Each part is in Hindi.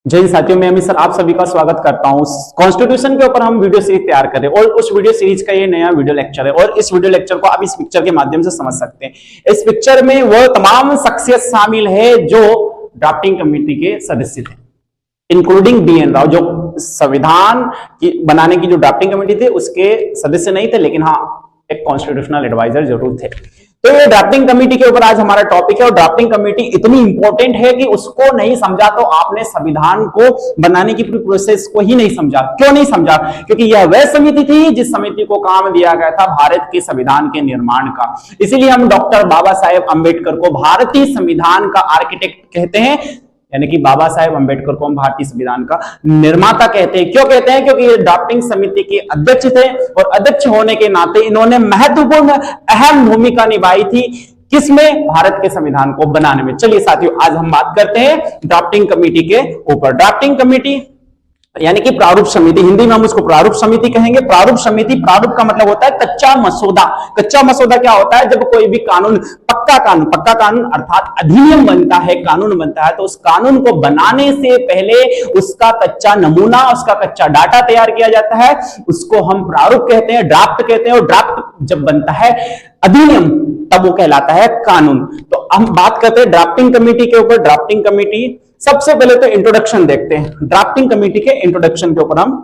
जय हिंद साथियों, मैं अमित सर आप सभी का स्वागत करता हूं। कॉन्स्टिट्यूशन के ऊपर हम वीडियो सीरीज तैयार कर रहे हैं और उस वीडियो सीरीज का ये नया वीडियो लेक्चर है और इस वीडियो लेक्चर को आप इस पिक्चर के माध्यम से समझ सकते हैं। इस पिक्चर में वो तमाम शख्सियत शामिल है जो ड्राफ्टिंग कमेटी के सदस्य थे, इंक्लूडिंग BN राव, जो संविधान की बनाने की जो ड्राफ्टिंग कमेटी थी उसके सदस्य नहीं थे, लेकिन हाँ एक कॉन्स्टिट्यूशनल एडवाइजर जरूर थे। तो ये ड्राफ्टिंग कमेटी के ऊपर आज हमारा टॉपिक है और ड्राफ्टिंग कमेटी इतनी इंपॉर्टेंट है कि उसको नहीं समझा तो आपने संविधान को बनाने की पूरी प्रोसेस को ही नहीं समझा। क्यों नहीं समझा? क्योंकि यह वह समिति थी जिस समिति को काम दिया गया था भारत के संविधान के निर्माण का। इसीलिए हम डॉक्टर बाबा साहेब अंबेडकर को भारतीय संविधान का आर्किटेक्ट कहते हैं, यानी कि बाबा साहेब अंबेडकर को हम भारतीय संविधान का निर्माता कहते हैं। क्यों कहते हैं? क्योंकि ये ड्राफ्टिंग समिति के अध्यक्ष थे और अध्यक्ष होने के नाते इन्होंने महत्वपूर्ण अहम भूमिका निभाई थी किसमें? भारत के संविधान को बनाने में। चलिए साथियों, आज हम बात करते हैं ड्राफ्टिंग कमेटी के ऊपर। ड्राफ्टिंग कमेटी यानी कि प्रारूप समिति, हिंदी में हम उसको प्रारूप समिति कहेंगे। प्रारूप समिति, प्रारूप का मतलब होता है कच्चा मसौदा। कच्चा मसौदा क्या होता है? जब कोई भी कानून, पक्का कानून अर्थात अधिनियम बनता है, कानून बनता है, तो उस कानून को बनाने से पहले उसका कच्चा नमूना, उसका कच्चा डाटा तैयार किया जाता है, उसको हम प्रारूप कहते हैं, ड्राफ्ट कहते हैं। और ड्राफ्ट जब बनता है अधिनियम तब वो कहलाता है कानून। तो हम बात करते हैं ड्राफ्टिंग कमेटी के ऊपर। ड्राफ्टिंग कमेटी, सबसे पहले तो इंट्रोडक्शन देखते हैं। ड्राफ्टिंग कमेटी के इंट्रोडक्शन के ऊपर हम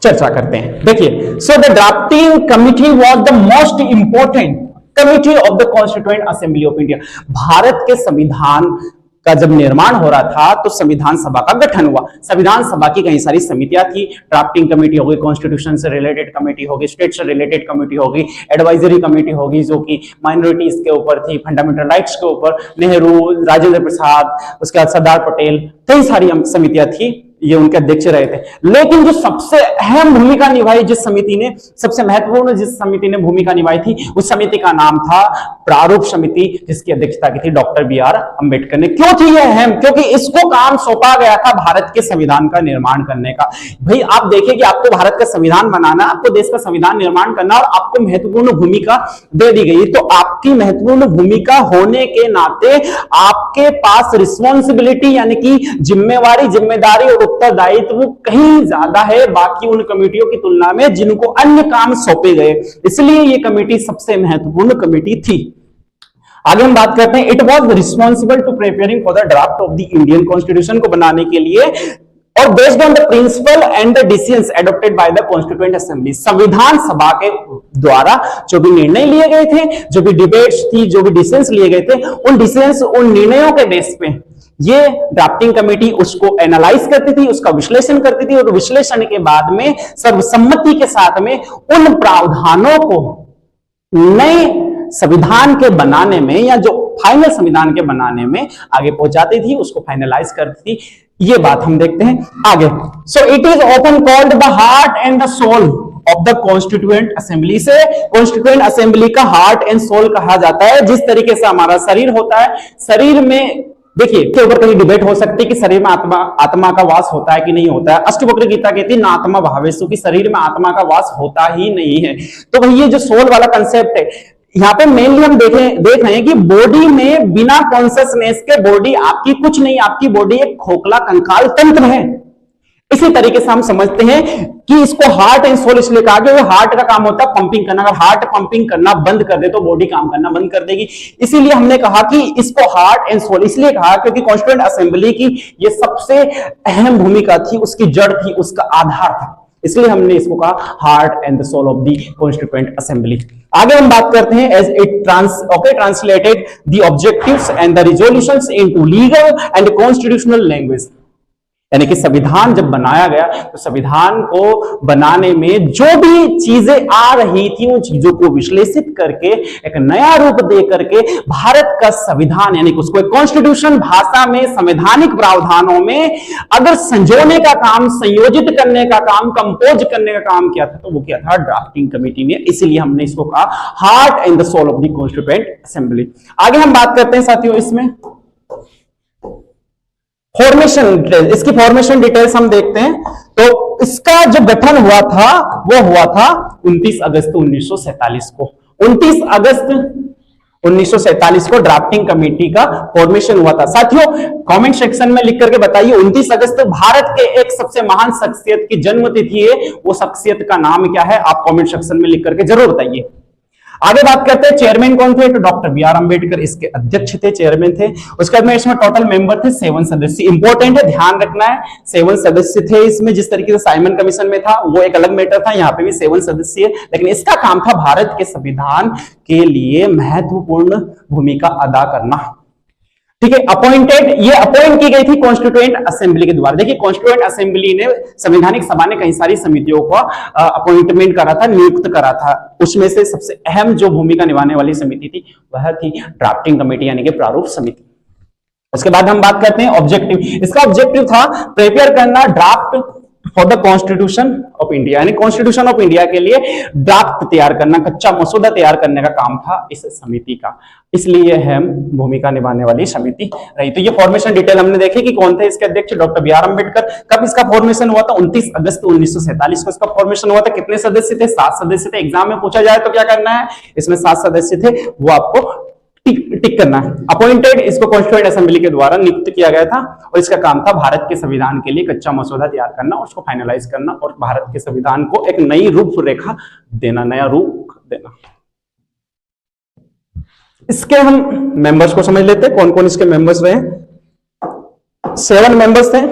चर्चा करते हैं। देखिए, so the drafting committee was the most important committee of the constituent assembly of India. Bharat के संविधान का जब निर्माण हो रहा था तो संविधान सभा का गठन हुआ। संविधान सभा की कई सारी समितियां थी। ड्राफ्टिंग कमेटी होगी, कॉन्स्टिट्यूशन से रिलेटेड कमेटी होगी, स्टेट से रिलेटेड कमेटी होगी, एडवाइजरी कमेटी होगी जो कि माइनॉरिटीज के ऊपर थी, फंडामेंटल राइट्स के ऊपर, नेहरू, राजेंद्र प्रसाद, उसके बाद सरदार पटेल, कई सारी समितियां थी, ये उनके अध्यक्ष रहे थे। लेकिन जो सबसे अहम भूमिका निभाई, जिस समिति ने सबसे महत्वपूर्ण जिस समिति ने भूमिका निभाई थी, उस समिति का नाम था प्रारूप समिति, जिसकी अध्यक्षता की थी डॉक्टर BR अंबेडकर ने। क्यों थी यह अहम? क्योंकि इसको काम सौंपा गया था भारत के संविधान का निर्माण करने का। भाई आप देखिए कि आपको भारत का संविधान बनाना, आपको देश का संविधान निर्माण करना और आपको महत्वपूर्ण भूमिका दे दी गई। तो आपकी महत्वपूर्ण भूमिका होने के नाते आपके पास रिस्पॉन्सिबिलिटी यानी कि जिम्मेवारी, जिम्मेदारी और उत्तरदायित्व कहीं ज्यादा है बाकी उन कमेटियों की तुलना में जिनको अन्य काम सौंपे गए। इसलिए ये कमेटी सबसे महत्वपूर्ण कमेटी थी। आगे हम बात करते हैं, it was responsible to preparing for the draft of the Indian constitution को बनाने के लिए और based on the principle and the decisions adopted by the constituent assembly. संविधान सभा के द्वारा जो भी निर्णय लिए गए थे, जो भी डिबेट्स थी, जो भी डिसीजंस लिए गए थे, उन डिसीजंस, उन निर्णयों के बेस पे ये ड्राफ्टिंग कमेटी उसको एनालाइज करती थी, उसका विश्लेषण करती थी और विश्लेषण के बाद में सर्वसम्मति के साथ में उन प्रावधानों को नए संविधान के बनाने में या जो फाइनल संविधान के बनाने में आगे पहुंचाती थी, उसको फाइनलाइज करती थी। ये बात हम देखते हैं आगे। So it is often called the heart and the soul of the constituent assembly. से कॉन्स्टिट्यूएंट असेंबली का हार्ट एंड सोल कहा जाता है। जिस तरीके से हमारा शरीर होता है, शरीर में देखिए के ऊपर कहीं डिबेट हो सकती है कि शरीर में आत्मा का वास होता है कि नहीं होता है। अष्टवक्र गीता कहती है ना आत्मा भावेषु, कि शरीर में आत्मा का वास होता ही नहीं है। तो भाई ये जो सोल वाला कंसेप्ट है, यहाँ पे मेनली हम देख रहे हैं कि बॉडी में बिना कॉन्शियसनेस के बॉडी आपकी कुछ नहीं, आपकी बॉडी एक खोखला कंकाल तंत्र है। इसी तरीके से हम समझते हैं कि इसको हार्ट एंड सोल इसलिए कहा गया, हार्ट का काम होता है पंपिंग करना। अगर हार्ट पंपिंग करना बंद कर दे तो बॉडी काम करना बंद कर देगी। इसीलिए हमने कहा कि इसको हार्ट एंड सोल इसलिए कहा क्योंकि कॉन्स्टिट्यूएंट असेंबली की ये सबसे अहम भूमिका थी, उसकी जड़ थी, उसका आधार था। इसलिए हमने इसको कहा heart and the soul of the constituent assembly. आगे हम बात करते हैं as it translated the objectives and the resolutions into legal and constitutional language. यानी कि संविधान जब बनाया गया तो संविधान को बनाने में जो भी चीजें आ रही थी उन चीजों को विश्लेषित करके एक नया रूप दे करके भारत का संविधान यानी कि उसको एक कॉन्स्टिट्यूशन भाषा में, संवैधानिक प्रावधानों में अगर संजोने का काम, संयोजित करने का काम, कंपोज करने का काम किया था तो वो क्या था? ड्राफ्टिंग कमेटी ने। इसीलिए हमने इसको कहा heart and the soul of the constituent assembly. आगे हम बात करते हैं साथियों इसमें फॉर्मेशन डिटेल। इसकी फॉर्मेशन डिटेल्स हम देखते हैं। तो इसका जो गठन हुआ था वो हुआ था 29 अगस्त 1947 को। 29 अगस्त 1947 को ड्राफ्टिंग कमेटी का फॉर्मेशन हुआ था। साथियों कमेंट सेक्शन में लिख करके बताइए 29 अगस्त भारत के एक सबसे महान शख्सियत की जन्म तिथि है, वो शख्सियत का नाम क्या है, आप कमेंट सेक्शन में लिख करके जरूर बताइए। आगे बात करते हैं चेयरमैन कौन थे, तो डॉक्टर बी आर अम्बेडकर इसके अध्यक्ष थे, चेयरमैन थे। उसके बाद में इसमें टोटल मेंबर थे 7 सदस्य, इंपॉर्टेंट है ध्यान रखना है 7 सदस्य थे इसमें। जिस तरीके से साइमन कमीशन में था वो एक अलग मैटर था, यहाँ पे भी 7 सदस्य है, लेकिन इसका काम था भारत के संविधान के लिए महत्वपूर्ण भूमिका अदा करना। ठीक है, अपॉइंटेड, ये अपॉइंट की गई थी कॉन्स्टिट्यूएंट असेंबली के द्वारा। देखिए कॉन्स्टिट्यूएंट असेंबली ने, संवैधानिक सभा ने कई सारी समितियों का अपॉइंटमेंट करा था, नियुक्त करा था। उसमें से सबसे अहम जो भूमिका निभाने वाली समिति थी वह थी ड्राफ्टिंग कमेटी यानी कि प्रारूप समिति। उसके बाद हम बात करते हैं ऑब्जेक्टिव। इसका ऑब्जेक्टिव था प्रिपेयर करना draft for the constitution of India, यानी कॉन्स्टिट्यूशन ऑफ इंडिया के लिए ड्राफ्ट तैयार करना, कच्चा मसौदा तैयार करने का काम था इस समिति का, इसलिए अहम भूमिका निभाने वाली समिति रही। तो ये फॉर्मेशन डिटेल हमने देखी कि कौन थे इसके अध्यक्ष, डॉक्टर बी आर अम्बेडकर। कब इसका फॉर्मेशन हुआ था, 29 अगस्त 1947 को इसका फॉर्मेशन हुआ था। कितने सदस्य थे, 7 सदस्य थे। एग्जाम में पूछा जाए तो क्या करना है, इसमें 7 सदस्य थे, वो आपको टिक करना है। अपॉइंटेड, इसको कॉन्स्टिट्यूएंट असेंबली के द्वारा नियुक्त किया गया था और इसका काम था भारत के संविधान के लिए कच्चा मसौदा तैयार करना, उसको फाइनलाइज करना और भारत के संविधान को एक नई रूपरेखा देना, नया रूप देना। इसके हम मेंबर्स को समझ लेते हैं, कौन कौन इसके मेंबर्स रहे। 7 मेंबर्स थे,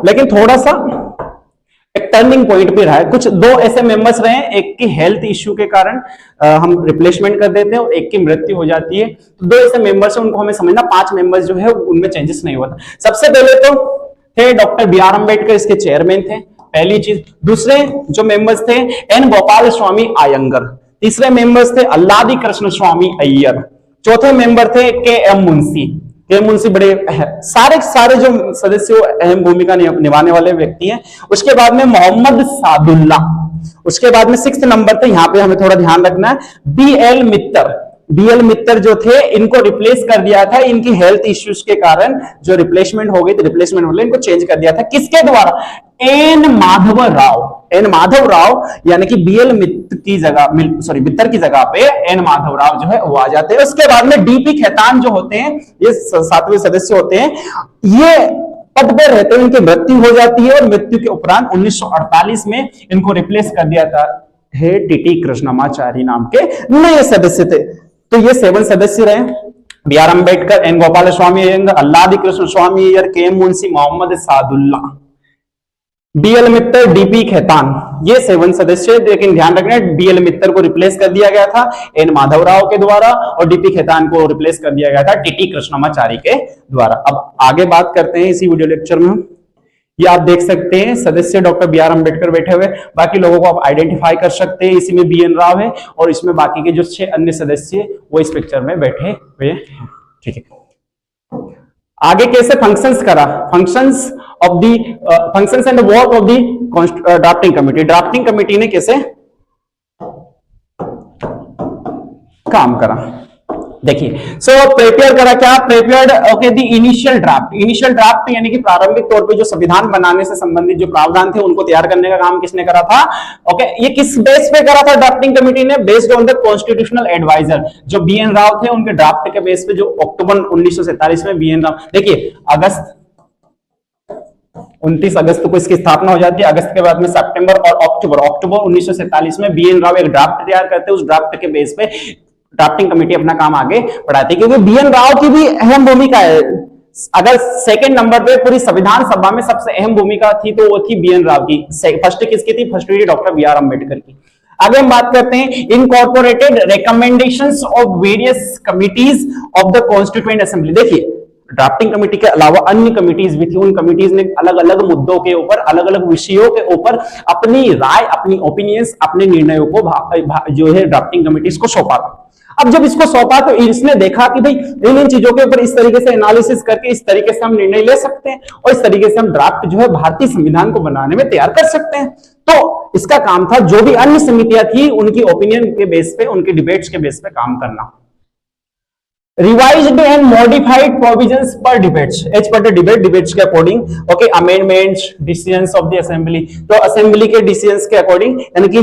लेकिन थोड़ा सा एक टर्निंग पॉइंट पे रहा है। कुछ 2 ऐसे मेंबर्स रहे हैं, एक की हेल्थ इश्यू के कारण हम रिप्लेसमेंट कर देते हैं और एक की मृत्यु हो जाती है। तो 2 ऐसे मेंबर्स हैं, उनको हमें समझना। 5 मेंबर्स जो है उनमें चेंजेस नहीं हुआ था। सबसे पहले तो थे डॉक्टर बी आर अम्बेडकर, इसके चेयरमैन थे, पहली चीज। दूसरे जो मेंबर्स थे एन गोपाल स्वामी आयंगर। तीसरे मेंबर्स थे अल्लादी कृष्ण स्वामी अय्यर। चौथे मेंबर थे के एम मुंशी। के मुंशी बड़े सारे जो सदस्य अहम भूमिका निभाने वाले व्यक्ति हैं। उसके बाद में मोहम्मद सादुल्ला। उसके बाद में 6th नंबर पे, यहां पे हमें थोड़ा ध्यान रखना है, बी एल मित्तर। बी एल मित्तर जो थे, इनको रिप्लेस कर दिया था, इनकी हेल्थ इश्यूज के कारण जो रिप्लेसमेंट हो गई थी, रिप्लेसमेंट वाले इनको चेंज कर दिया था। किसके द्वारा, एन माधव राव। एन माधव राव यानी कि बी एल मित्तर की जगह, मित्तर की जगह पे एन माधव राव जो है वो आ जाते हैं। उसके बाद में डीपी खेतान जो होते हैं, ये 7वें सदस्य होते हैं, ये पद पर रहते हैं, इनकी मृत्यु हो जाती है और मृत्यु के उपरांत 1948 में इनको रिप्लेस कर दिया था है टीटी कृष्णमाचारी नाम के नए सदस्य थे। तो ये 7 सदस्य रहे, B R Ambedkar, N Gopalaswami Ayyangar, Alladi Krishnaswami Ayyar, K M Munshi, Mohammad Saadulla, B L Mitter, DP Khaitan, ये 7 सदस्य। लेकिन ध्यान रखना बी एल मित्तर को रिप्लेस कर दिया गया था एन माधव राव के द्वारा और डीपी खेतान को रिप्लेस कर दिया गया था टीटी कृष्णमाचारी के द्वारा। अब आगे बात करते हैं इसी वीडियो लेक्चर में। ये आप देख सकते हैं सदस्य डॉक्टर बी आर अम्बेडकर बैठे हुए, बाकी लोगों को आप आइडेंटिफाई कर सकते हैं। इसी में बी एन राव है और इसमें बाकी के जो 6 अन्य सदस्य वो इस पिक्चर में बैठे हुए हैं। ठीक है, आगे कैसे फंक्शंस करा, functions of the functions and work of the drafting committee. Drafting committee ने कैसे काम करा, देखिए। सो प्रिपेयर करा क्या, प्रिपेयर्ड ओके दी इनिशियल ड्राफ्ट। इनिशियल ड्राफ्ट यानी कि प्रारंभिक तौर पे जो संविधान बनाने से संबंधित जो प्रावधान थे उनको तैयार करने का काम किसने करा था, ओके। ये किस बेस पे करा था ड्राफ्टिंग कमेटी ने, based on the constitutional adviser जो बी एन राव थे, उनके ड्राफ्ट के बेस पे, जो अक्टूबर 1947 में बी एन राव, देखिए अगस्त 29 अगस्त को इसकी स्थापना हो जाती है। अगस्त के बाद में सितंबर और अक्टूबर 1947 में बी एन राव एक ड्राफ्ट तैयार करते हैं। उस ड्राफ्ट के बेस पे ड्राफ्टिंग कमेटी अपना काम आगे बढ़ाती है, क्योंकि बी एन राव की भी अहम भूमिका है। अगर सेकंड नंबर पे पूरी संविधान सभा में सबसे अहम भूमिका थी तो वो थी बी एन राव की। फर्स्ट किसकी थी, फर्स्ट थी डॉक्टर बी आर अम्बेडकर की। आगे हम बात करते हैं incorporated recommendations of various committees of the constituent assembly. देखिए ड्राफ्टिंग कमेटी के अलावा अन्य कमिटीज भी थी, उन कमिटीज ने अलग अलग मुद्दों के ऊपर, अलग अलग विषयों के ऊपर अपनी राय, अपनी ओपिनियंस, अपने निर्णयों को जो है ड्राफ्टिंग कमिटीज को सौंपा था। अब जब इसको सौंपा तो इसने देखा कि भाई इन चीजों के ऊपर इस तरीके से एनालिसिस करके इस तरीके से हम निर्णय ले सकते हैं और इस तरीके से हम ड्राफ्ट जो है भारतीय संविधान को बनाने में तैयार कर सकते हैं। तो इसका काम था जो भी अन्य समितियां थी उनकी ओपिनियन के बेस पे, उनकी डिबेट्स के बेस पे काम करना। रिवाइज्ड एंड मॉडिफाइड प्रोविजंस पर debates, as per the debates के according, okay, amendments, decisions of the assembly, तो असेंबली के डिसीजंस के अकॉर्डिंग, यानी कि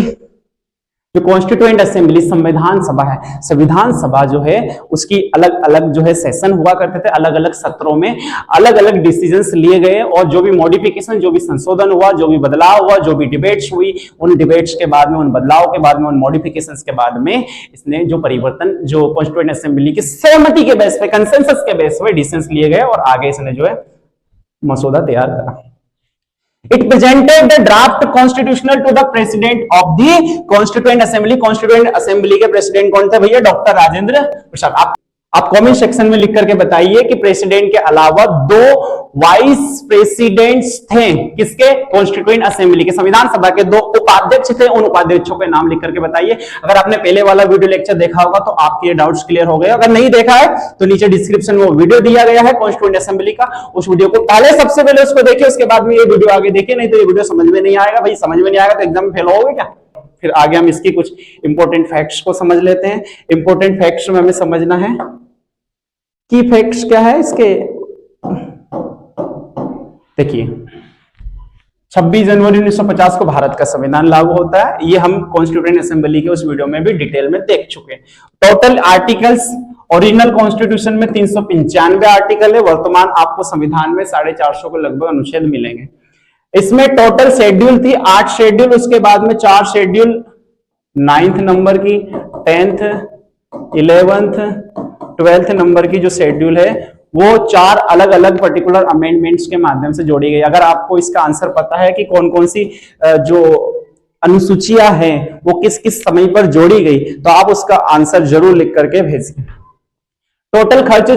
जो कॉन्स्टिट्यूएंट असेंबली संविधान सभा है, संविधान सभा जो है उसकी अलग अलग जो है सेशन हुआ करते थे, अलग अलग सत्रों में अलग अलग डिसीजंस लिए गए और जो भी मॉडिफिकेशन, जो भी संशोधन हुआ, जो भी बदलाव हुआ, जो भी डिबेट्स हुई, उन डिबेट्स के बाद में, उन बदलाव के बाद में, उन मॉडिफिकेशंस के बाद में इसने जो परिवर्तन, जो कॉन्स्टिट्यूएंट असेंबली की सहमति के बेस पे, कंसेंसस के बेस पे डिसीजंस लिए गए और आगे इसने जो है मसौदा तैयार करा। It presented the draft constitutional to the president of the constituent assembly. constituent assembly के प्रेसिडेंट कौन थे भैया? डॉक्टर राजेंद्र प्रसाद। आप कमेंट सेक्शन में लिख करके बताइए कि प्रेसिडेंट के अलावा 2 वाइस प्रेसिडेंट्स थे किसके? कॉन्स्टिट्यूएंट असेंबली के। संविधान सभा के 2 उपाध्यक्ष थे, उन उपाध्यक्षों के नाम लिख करके बताइए। अगर आपने पहले वाला वीडियो लेक्चर देखा होगा तो आपके ये डाउट्स क्लियर हो गए। अगर नहीं देखा है तो नीचे डिस्क्रिप्शन में वो वीडियो दिया गया है कॉन्स्टिट्यूएंट असेंबली का, उस वीडियो को पहले, सबसे पहले उसको देखिए, उसके बाद में ये वीडियो आगे देखिए, नहीं तो ये वीडियो समझ में नहीं आएगा। भाई समझ में नहीं आएगा तो एग्जाम में फेल होगे क्या? फिर आगे हम इसकी कुछ इंपॉर्टेंट फैक्ट्स को समझ लेते हैं। इंपॉर्टेंट फैक्ट्स में हमें समझना है की फैक्ट्स क्या है इसके। देखिए 26 जनवरी 1950 को भारत का संविधान लागू होता है। ये हम कॉन्स्टिट्यूएंट असेंबली के उस वीडियो में भी डिटेल में देख चुके हैं। टोटल आर्टिकल्स ओरिजिनल कॉन्स्टिट्यूशन में 395 आर्टिकल है। वर्तमान आपको संविधान में 450 को लगभग अनुच्छेद मिलेंगे। इसमें टोटल शेड्यूल थी 8 शेड्यूल, उसके बाद में 4 शेड्यूल 9th नंबर की, 10th, 11th, 12th नंबर की जो शेड्यूल है वो 4 अलग अलग पर्टिकुलर अमेंडमेंट्स के माध्यम से जोड़ी गई। अगर आपको इसका आंसर पता है कि कौन कौन सी जो अनुसूचियां हैं वो किस किस समय पर जोड़ी गई तो आप उसका आंसर जरूर लिख करके भेजिए। टोटल खर्च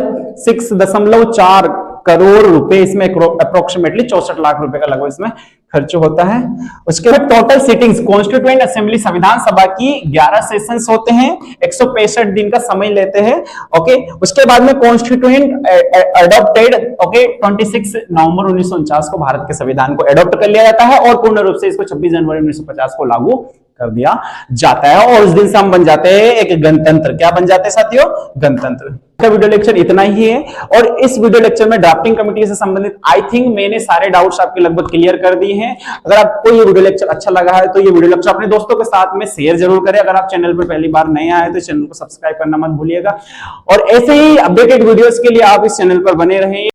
6.4 करोड़ रुपए इसमें अप्रोक्सीमेटली 64 लाख रुपए का लगभग इसमें खर्च होता है। उसके बाद टोटल सिटिंग्स कॉन्स्टिट्यूएंट असेंबली संविधान सभा की 11 सेशंस होते हैं, 165 दिन का समय लेते हैं। ओके, उसके बाद में कॉन्स्टिट्यूएंट अडॉप्टेड, ओके, 26 नवंबर 1949 को भारत के संविधान को अडॉप्ट कर लिया जाता है और पूर्ण रूप से इसको 26 जनवरी 1950 को लागू कर दिया जाता है और उस दिन से हम बन जाते हैं एक गणतंत्र। क्या बन जाते हैं साथियों? गणतंत्र। का वीडियो लेक्चर इतना ही है और इस वीडियो लेक्चर में ड्राफ्टिंग कमेटी से संबंधित आई थिंक मैंने सारे डाउट्स आपके लगभग क्लियर कर दिए हैं। अगर आपको ये वीडियो लेक्चर अच्छा लगा है तो ये वीडियो लेक्चर अपने दोस्तों के साथ में शेयर जरूर करें। अगर आप चैनल पर पहली बार नए आए तो चैनल को सब्सक्राइब करना मत भूलिएगा और ऐसे ही अपडेटेड वीडियोस के लिए आप इस चैनल पर बने रहें।